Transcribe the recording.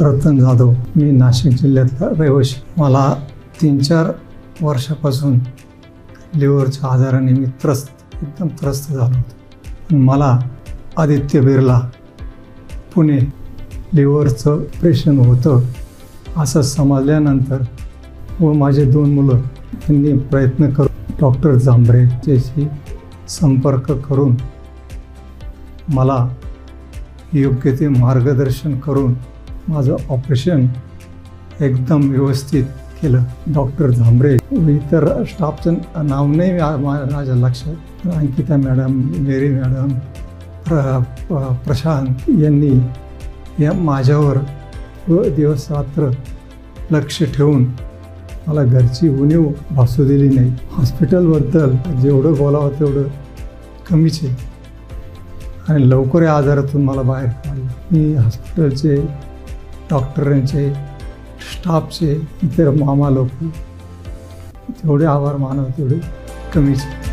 रतन जाधव, मी नाशिक जिल्ह्यातला रहिवासी. मला 3-4 वर्षापासून लिव्हरच्या आजाराने मी एकदम त्रस्त झालो होतो. मला आदित्य बिर्ला पुणे लिव्हरचं ऑपरेशन होतं असं समजल्यानंतर व माझे 2 मुलं त्यांनी प्रयत्न करून डॉक्टर जांभरेशी संपर्क करून मला योग्य ते मार्गदर्शन करून माझं ऑपरेशन एकदम व्यवस्थित केलं. डॉक्टर जांभरे व इतर स्टाफचं नाव नाही माझ्या लक्षात, अंकिता मॅडम, मेरी मॅडम, प्रशांत यांनी या माझ्यावर दिवस रात्र लक्ष ठेवून मला घरची उणीव भासू दिली नाही. हॉस्पिटलबद्दल जेवढं बोलावं तेवढं कमीच आहे आणि लवकर या आजारातून मला बाहेर काढलं. मी हॉस्पिटलचे, डॉक्टरांचे, स्टाफचे, इतर मामा लोक जेवढे आभार मानव तेवढे कमीच आहे.